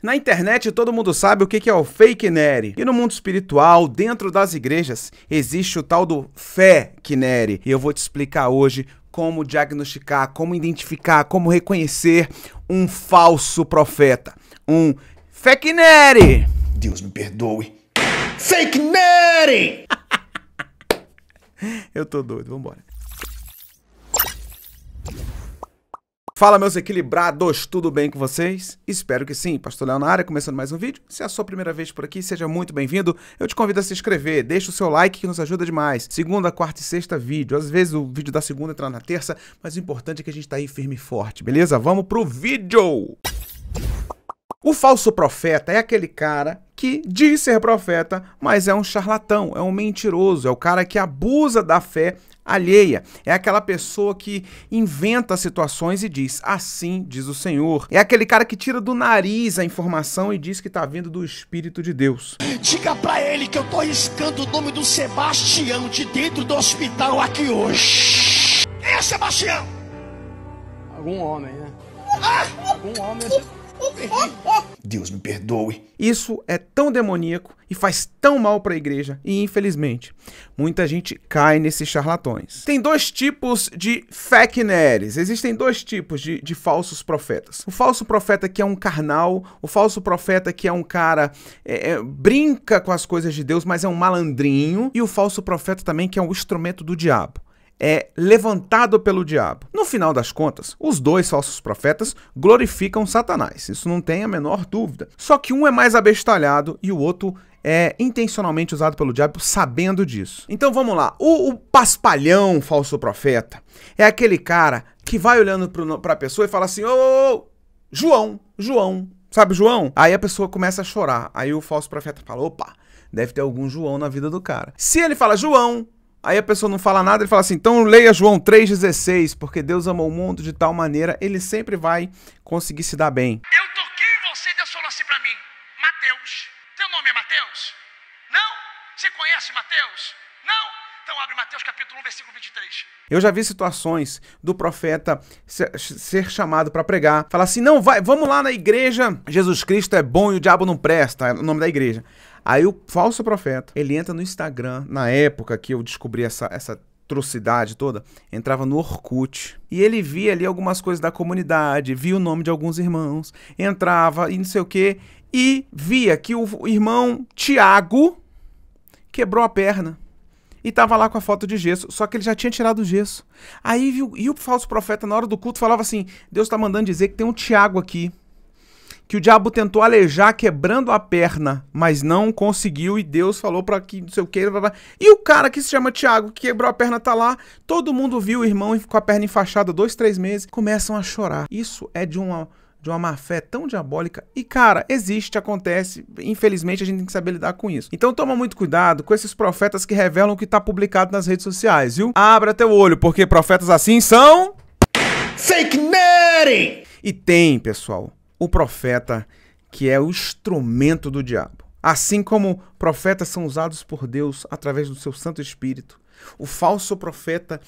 Na internet todo mundo sabe o que é o fake neri. E no mundo espiritual, dentro das igrejas, existe o tal do fake neri. E eu vou te explicar hoje como diagnosticar, como identificar, como reconhecer um falso profeta. Um fake neri. Deus me perdoe. Fake neri! Eu tô doido, vambora. Fala, meus equilibrados, tudo bem com vocês? Espero que sim. Pastor Léo na área, começando mais um vídeo. Se é a sua primeira vez por aqui, seja muito bem-vindo. Eu te convido a se inscrever, deixa o seu like que nos ajuda demais. Segunda, quarta e sexta vídeo. Às vezes o vídeo da segunda entra na terça, mas o importante é que a gente tá aí firme e forte, beleza? Vamos pro vídeo! O falso profeta é aquele cara que diz ser profeta, mas é um charlatão, é um mentiroso, é o cara que abusa da fé alheia. É aquela pessoa que inventa situações e diz, assim diz o Senhor. É aquele cara que tira do nariz a informação e diz que está vindo do Espírito de Deus. Diga pra ele que eu tô riscando o nome do Sebastião de dentro do hospital aqui hoje. Quem é Sebastião? Algum homem, né? Algum homem. Deus me perdoe. Isso é tão demoníaco e faz tão mal para a igreja e, infelizmente, muita gente cai nesses charlatões. Tem dois tipos de fake neres, existem dois tipos de falsos profetas. O falso profeta que é um carnal, o falso profeta que é um cara brinca com as coisas de Deus, mas é um malandrinho, e o falso profeta também que é um instrumento do diabo. É levantado pelo diabo. No final das contas, os dois falsos profetas glorificam Satanás. Isso não tem a menor dúvida. Só que um é mais abestalhado e o outro é intencionalmente usado pelo diabo sabendo disso. Então vamos lá. O paspalhão falso profeta é aquele cara que vai olhando para a pessoa e fala assim, ô, João. Sabe João? Aí a pessoa começa a chorar. Aí o falso profeta fala, opa, deve ter algum João na vida do cara. Se ele fala João, aí a pessoa não fala nada, ele fala assim, então leia João 3,16, porque Deus amou o mundo de tal maneira, ele sempre vai conseguir se dar bem. Eu toquei em você, Deus falou assim pra mim, Mateus, teu nome é Mateus? Não? Você conhece Mateus? Não? Então abre Mateus capítulo 1, versículo 23. Eu já vi situações do profeta ser chamado para pregar, falar assim, não, vamos lá na igreja, Jesus Cristo é bom e o diabo não presta, é o nome da igreja. Aí o falso profeta, ele entra no Instagram, na época que eu descobri essa atrocidade toda, entrava no Orkut, e ele via ali algumas coisas da comunidade, via o nome de alguns irmãos, entrava e não sei o que, e via que o irmão Tiago quebrou a perna. E tava lá com a foto de gesso, só que ele já tinha tirado o gesso. Aí viu, e o falso profeta na hora do culto falava assim, Deus tá mandando dizer que tem um Tiago aqui, que o diabo tentou alejar quebrando a perna, mas não conseguiu, e Deus falou para que não sei o que. E o cara que se chama Tiago, que quebrou a perna, tá lá, todo mundo viu o irmão com a perna enfaixada 2, 3 meses, começam a chorar. Isso é de uma má fé tão diabólica. E, cara, existe, acontece. Infelizmente, a gente tem que saber lidar com isso. Então, toma muito cuidado com esses profetas que revelam o que tá publicado nas redes sociais, viu? Abra teu olho, porque profetas assim são Fake neri! E tem, pessoal, o profeta que é o instrumento do diabo. Assim como profetas são usados por Deus através do seu Santo Espírito, o falso profeta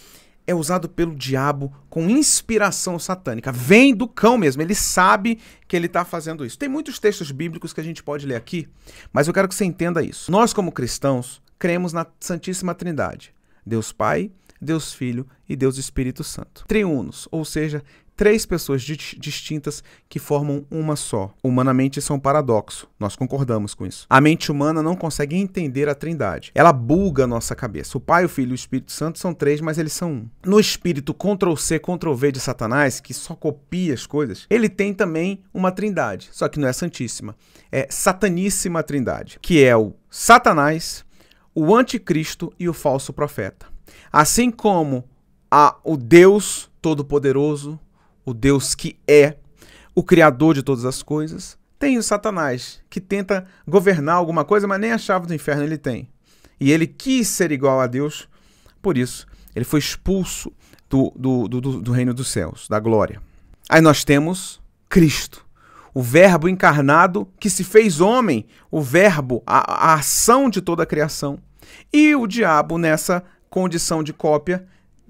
é usado pelo diabo com inspiração satânica. Vem do cão mesmo, ele sabe que ele está fazendo isso. Tem muitos textos bíblicos que a gente pode ler aqui, mas eu quero que você entenda isso. Nós, como cristãos, cremos na Santíssima Trindade. Deus Pai, Deus Filho e Deus Espírito Santo. Triunos, ou seja, três pessoas distintas que formam uma só. Humanamente isso é um paradoxo, nós concordamos com isso. A mente humana não consegue entender a Trindade. Ela buga a nossa cabeça. O Pai, o Filho e o Espírito Santo são três, mas eles são um. No espírito Ctrl-C, Ctrl-V de Satanás, que só copia as coisas, ele tem também uma trindade, só que não é santíssima. É sataníssima trindade, que é o Satanás, o anticristo e o falso profeta. Assim como o Deus Todo-Poderoso, o Deus que é o Criador de todas as coisas, tem o Satanás, que tenta governar alguma coisa, mas nem a chave do inferno ele tem. E ele quis ser igual a Deus, por isso ele foi expulso do reino dos céus, da glória. Aí nós temos Cristo, o verbo encarnado que se fez homem, o verbo, a ação de toda a criação. E o diabo, nessa condição de cópia,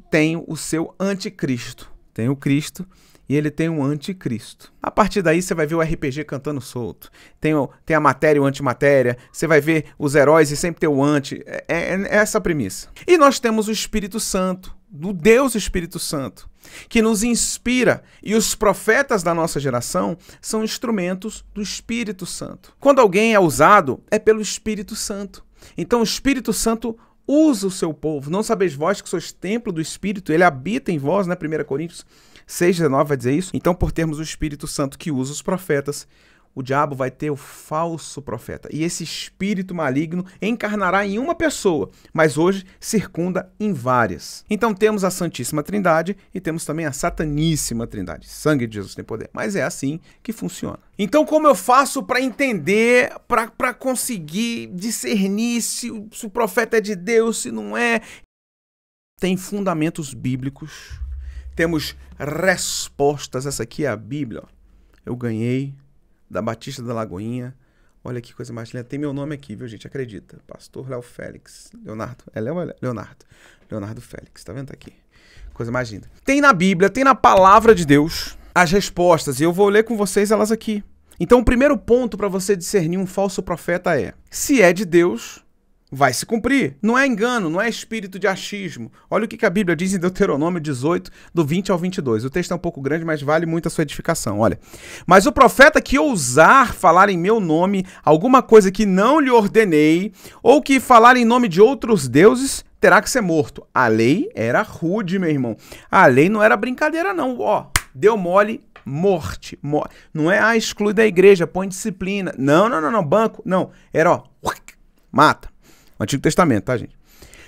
tem o seu anticristo. Tem o Cristo e ele tem um anticristo. A partir daí você vai ver o RPG cantando solto. Tem a matéria e o antimatéria. Você vai ver os heróis e sempre ter o anti. É essa a premissa. E nós temos o Espírito Santo, do Deus Espírito Santo, que nos inspira. E os profetas da nossa geração são instrumentos do Espírito Santo. Quando alguém é usado, é pelo Espírito Santo. Então o Espírito Santo usa o seu povo. Não sabeis vós que sois templo do Espírito, ele habita em vós, né? 1 Coríntios 6,19 vai dizer isso. Então, por termos o Espírito Santo que usa os profetas, o diabo vai ter o falso profeta. E esse espírito maligno encarnará em uma pessoa, mas hoje circunda em várias. Então temos a Santíssima Trindade e temos também a Sataníssima Trindade. Sangue de Jesus tem poder. Mas é assim que funciona. Então como eu faço para entender, para conseguir discernir se o profeta é de Deus, se não é? Tem fundamentos bíblicos. Temos respostas. Essa aqui é a Bíblia. Eu ganhei da Batista da Lagoinha. Olha que coisa mais linda. Tem meu nome aqui, viu, gente? Acredita. Pastor Léo Félix. Leonardo. É Léo ou é Leonardo? Leonardo Félix. Tá vendo? Tá aqui. Coisa mais linda. Tem na Bíblia, tem na Palavra de Deus as respostas. E eu vou ler com vocês elas aqui. Então, o primeiro ponto para você discernir um falso profeta é: se é de Deus, vai se cumprir. Não é engano, não é espírito de achismo. Olha o que a Bíblia diz em Deuteronômio 18, do 20 ao 22. O texto é um pouco grande, mas vale muito a sua edificação. Olha. Mas o profeta que ousar falar em meu nome alguma coisa que não lhe ordenei, ou que falar em nome de outros deuses, terá que ser morto. A lei era rude, meu irmão. A lei não era brincadeira, não. Ó, deu mole, morte. Não é exclui da igreja, põe disciplina. Não, banco. Não. Era, ó, mata. Antigo Testamento, tá, gente?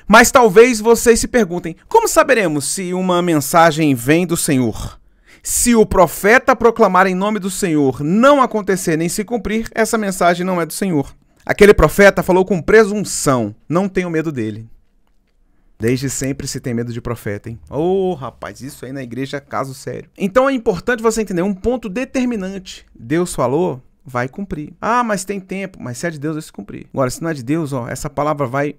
Mas talvez vocês se perguntem, como saberemos se uma mensagem vem do Senhor? Se o profeta proclamar em nome do Senhor não acontecer nem se cumprir, essa mensagem não é do Senhor. Aquele profeta falou com presunção, não tenho medo dele. Desde sempre se tem medo de profeta, hein? Ô, rapaz, isso aí na igreja é caso sério. Então é importante você entender um ponto determinante. Deus falou, vai cumprir. Ah, mas tem tempo. Mas se é de Deus, vai se cumprir. Agora, se não é de Deus, ó, essa palavra vai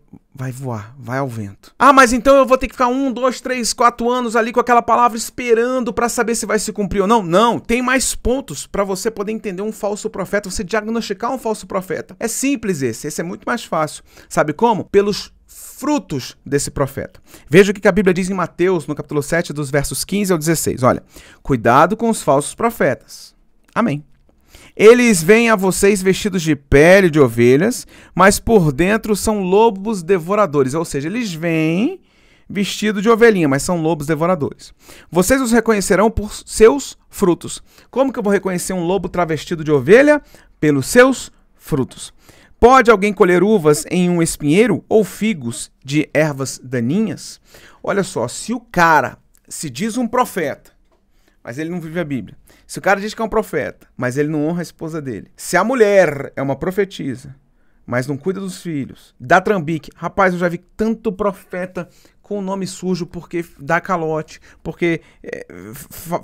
voar, vai ao vento. Ah, mas então eu vou ter que ficar 1, 2, 3, 4 anos ali com aquela palavra esperando para saber se vai se cumprir ou não? Não, tem mais pontos para você poder entender um falso profeta, você diagnosticar um falso profeta. É simples esse é muito mais fácil. Sabe como? Pelos frutos desse profeta. Veja o que a Bíblia diz em Mateus, no capítulo 7, dos versos 15 ao 16. Olha, cuidado com os falsos profetas. Amém. Eles vêm a vocês vestidos de pele de ovelhas, mas por dentro são lobos devoradores. Ou seja, eles vêm vestidos de ovelhinha, mas são lobos devoradores. Vocês os reconhecerão por seus frutos. Como que eu vou reconhecer um lobo travestido de ovelha? Pelos seus frutos. Pode alguém colher uvas em um espinheiro ou figos de ervas daninhas? Olha só, se o cara se diz um profeta, mas ele não vive a Bíblia. Se o cara diz que é um profeta, mas ele não honra a esposa dele. Se a mulher é uma profetisa, mas não cuida dos filhos, dá trambique. Rapaz, eu já vi tanto profeta com o nome sujo porque dá calote, porque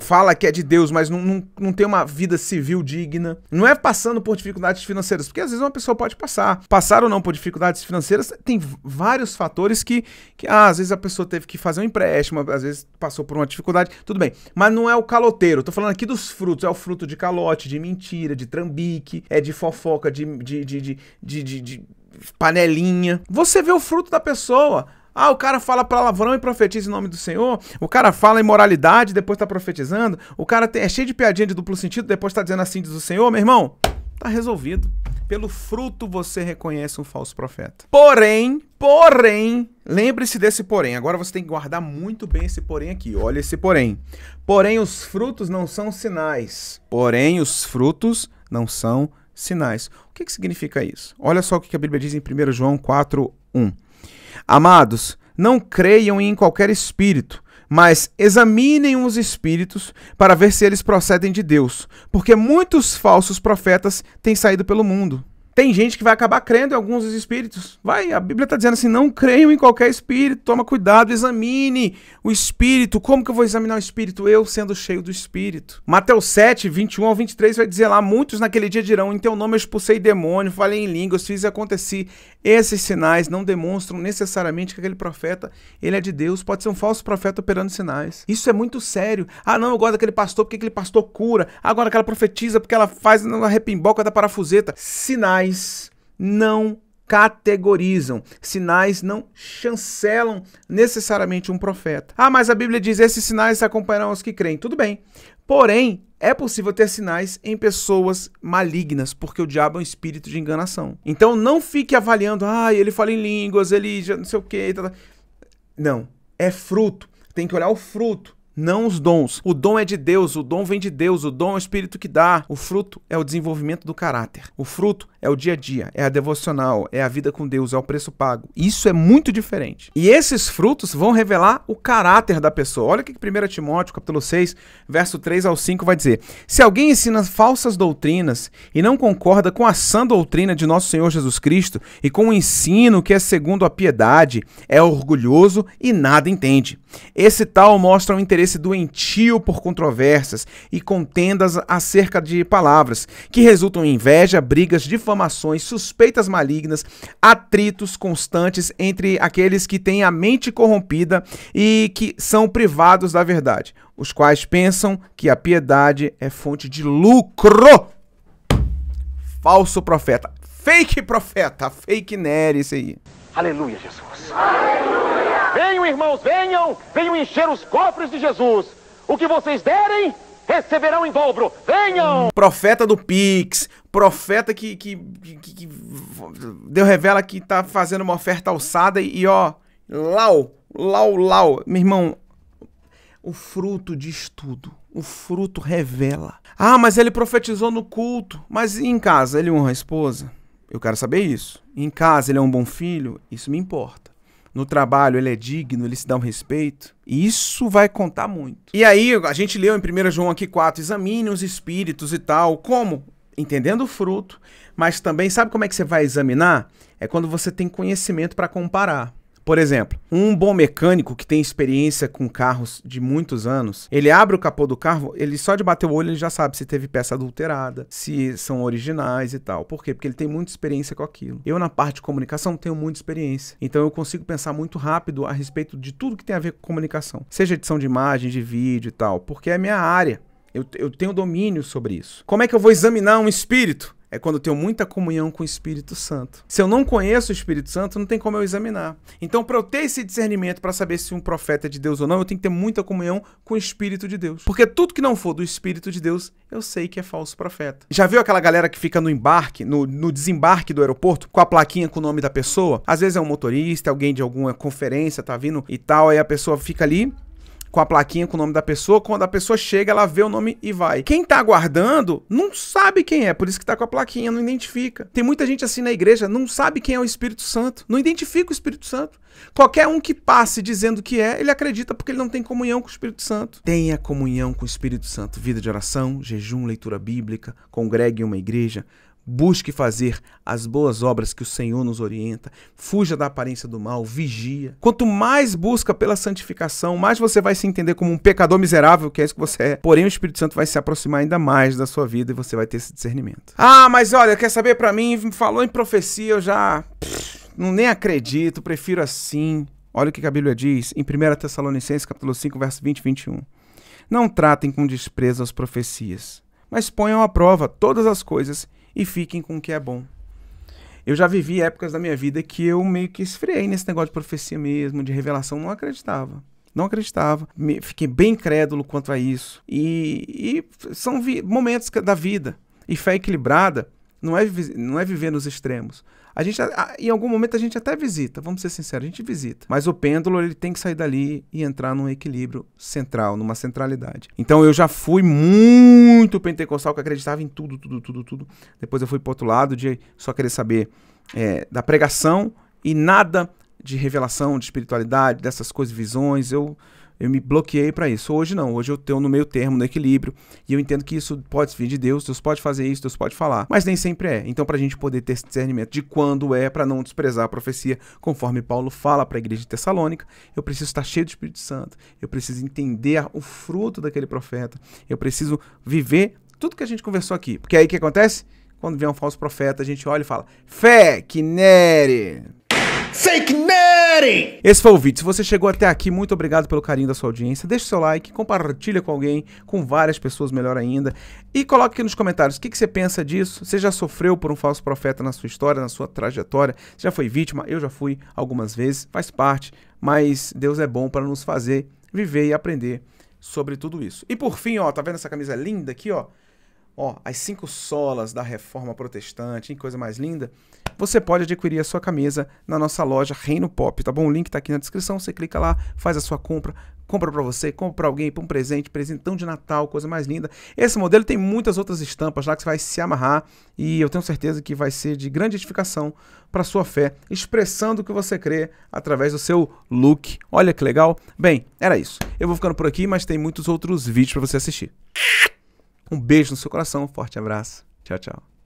fala que é de Deus, mas não tem uma vida civil digna. Não é passando por dificuldades financeiras, porque às vezes uma pessoa pode passar. Passar ou não por dificuldades financeiras, tem vários fatores que às vezes a pessoa teve que fazer um empréstimo, às vezes passou por uma dificuldade, tudo bem. Mas não é o caloteiro, tô falando aqui dos frutos, é o fruto de calote, de mentira, de trambique, é de fofoca, de panelinha. Você vê o fruto da pessoa. Ah, o cara fala palavrão e profetiza em nome do Senhor. O cara fala imoralidade, depois tá profetizando. O cara é cheio de piadinha de duplo sentido, depois tá dizendo assim, diz o Senhor. Meu irmão, tá resolvido. Pelo fruto você reconhece um falso profeta. Porém, lembre-se desse porém. Agora você tem que guardar muito bem esse porém aqui. Olha esse porém. Porém, os frutos não são sinais. Porém, os frutos não são sinais. O que significa isso? Olha só o que a Bíblia diz em 1 João 4:1. Amados, não creiam em qualquer espírito, mas examinem os espíritos para ver se eles procedem de Deus, porque muitos falsos profetas têm saído pelo mundo. Tem gente que vai acabar crendo em alguns dos espíritos. A Bíblia está dizendo assim, não creiam em qualquer espírito, toma cuidado, examine o espírito. Como que eu vou examinar o espírito? Eu sendo cheio do espírito. Mateus 7, 21 ao 23 vai dizer lá, muitos naquele dia dirão, em teu nome eu expulsei demônio, falei em línguas, fiz e aconteci. Esses sinais não demonstram necessariamente que aquele profeta, ele é de Deus, pode ser um falso profeta operando sinais. Isso é muito sério. Ah não, eu gosto daquele pastor porque aquele pastor cura. Agora aquela profetiza porque ela faz uma repimboca da parafuseta. Sinais não categorizam, sinais não chancelam necessariamente um profeta. Ah, mas a Bíblia diz, esses sinais acompanharão os que creem. Tudo bem, porém, é possível ter sinais em pessoas malignas, porque o diabo é um espírito de enganação. Então não fique avaliando, ele fala em línguas, ele já não sei o que. Não, é fruto, tem que olhar o fruto. Não os dons. O dom é de Deus, o dom vem de Deus, o dom é o Espírito que dá. O fruto é o desenvolvimento do caráter. O fruto é o dia a dia, é a devocional, é a vida com Deus, é o preço pago. Isso é muito diferente. E esses frutos vão revelar o caráter da pessoa. Olha o que 1 Timóteo, capítulo 6, verso 3 ao 5 vai dizer. Se alguém ensina falsas doutrinas e não concorda com a sã doutrina de nosso Senhor Jesus Cristo e com o ensino que é segundo a piedade, é orgulhoso e nada entende. Esse tal mostra um interesse doentio por controvérsias e contendas acerca de palavras, que resultam em inveja, brigas, difamações, suspeitas malignas, atritos constantes entre aqueles que têm a mente corrompida e que são privados da verdade, os quais pensam que a piedade é fonte de lucro. Falso profeta, fake nerd, isso aí. Aleluia, Jesus. Aleluia. Venham, irmãos, venham encher os cofres de Jesus. O que vocês derem, receberão em dobro. Venham! Profeta do Pix, profeta que Deus revela que tá fazendo uma oferta alçada e lau. Meu irmão, o fruto diz tudo. O fruto revela. Ah, mas ele profetizou no culto. Mas em casa ele honra a esposa? Eu quero saber isso. Em casa ele é um bom filho? Isso me importa. No trabalho ele é digno, ele se dá um respeito. Isso vai contar muito. E aí a gente leu em 1 João aqui 4, examine os espíritos e tal. Como? Entendendo o fruto. Mas também, sabe como é que você vai examinar? É quando você tem conhecimento para comparar. Por exemplo, um bom mecânico que tem experiência com carros de muitos anos, ele abre o capô do carro, ele só de bater o olho ele já sabe se teve peça adulterada, se são originais e tal. Por quê? Porque ele tem muita experiência com aquilo. Eu, na parte de comunicação, tenho muita experiência. Então eu consigo pensar muito rápido a respeito de tudo que tem a ver com comunicação. Seja edição de imagem, de vídeo e tal, porque é a minha área. Eu tenho domínio sobre isso. Como é que eu vou examinar um espírito? É quando eu tenho muita comunhão com o Espírito Santo. Se eu não conheço o Espírito Santo, não tem como eu examinar. Então, para eu ter esse discernimento, para saber se um profeta é de Deus ou não, eu tenho que ter muita comunhão com o Espírito de Deus. Porque tudo que não for do Espírito de Deus, eu sei que é falso profeta. Já viu aquela galera que fica no embarque, no desembarque do aeroporto, com a plaquinha com o nome da pessoa? Às vezes é um motorista, alguém de alguma conferência, tá vindo e tal, aí a pessoa fica ali com a plaquinha com o nome da pessoa, quando a pessoa chega, ela vê o nome e vai. Quem tá aguardando não sabe quem é, por isso que tá com a plaquinha, não identifica. Tem muita gente assim na igreja, não sabe quem é o Espírito Santo, não identifica o Espírito Santo. Qualquer um que passe dizendo que é, ele acredita porque ele não tem comunhão com o Espírito Santo. Tenha comunhão com o Espírito Santo, vida de oração, jejum, leitura bíblica, congregue em uma igreja, busque fazer as boas obras que o Senhor nos orienta, fuja da aparência do mal, vigia. Quanto mais busca pela santificação, mais você vai se entender como um pecador miserável, que é isso que você é. Porém, o Espírito Santo vai se aproximar ainda mais da sua vida e você vai ter esse discernimento. Ah, mas olha, quer saber, pra mim, falou em profecia, eu já nem acredito, prefiro assim. Olha o que a Bíblia diz em 1 Tessalonicenses, capítulo 5, verso 20 e 21. Não tratem com desprezo as profecias, mas ponham à prova todas as coisas e fiquem com o que é bom. Eu já vivi épocas da minha vida que eu meio que esfriei nesse negócio de profecia mesmo, de revelação, não acreditava. Fiquei bem incrédulo quanto a isso. E são momentos da vida. E fé equilibrada não é viver nos extremos. Em algum momento a gente até visita, vamos ser sinceros, a gente visita. Mas o pêndulo ele tem que sair dali e entrar num equilíbrio central, numa centralidade. Então eu já fui muito pentecostal, que acreditava em tudo. Depois eu fui pro outro lado de só querer saber da pregação e nada de revelação, de espiritualidade, dessas coisas, visões. Eu Eu me bloqueei para isso. Hoje não, hoje eu tenho no meio termo, no equilíbrio, e eu entendo que isso pode vir de Deus pode fazer isso, Deus pode falar, mas nem sempre é. Então, pra gente poder ter esse discernimento de quando é, para não desprezar a profecia, conforme Paulo fala para a igreja de Tessalônica, eu preciso estar cheio do Espírito Santo, eu preciso entender o fruto daquele profeta, eu preciso viver tudo que a gente conversou aqui. Porque aí o que acontece? Quando vem um falso profeta, a gente olha e fala, fake nere! Fake Neri! Esse foi o vídeo. Se você chegou até aqui, muito obrigado pelo carinho da sua audiência. Deixa o seu like, compartilha com alguém, com várias pessoas, melhor ainda. E coloque aqui nos comentários o que você pensa disso. Você já sofreu por um falso profeta na sua história, na sua trajetória? Você já foi vítima? Eu já fui algumas vezes, faz parte. Mas Deus é bom para nos fazer viver e aprender sobre tudo isso. E por fim, ó, tá vendo essa camisa linda aqui, ó? Ó, as 5 solas da Reforma Protestante, que coisa mais linda. Você pode adquirir a sua camisa na nossa loja Reino Pop, tá bom? O link tá aqui na descrição, você clica lá, faz a sua compra, compra pra você, compra pra alguém, pra um presente, presentão de Natal, coisa mais linda. Esse modelo tem muitas outras estampas lá que você vai se amarrar e eu tenho certeza que vai ser de grande edificação pra sua fé, expressando o que você crê através do seu look. Olha que legal. Bem, era isso. Eu vou ficando por aqui, mas tem muitos outros vídeos pra você assistir. Um beijo no seu coração, um forte abraço. Tchau, tchau.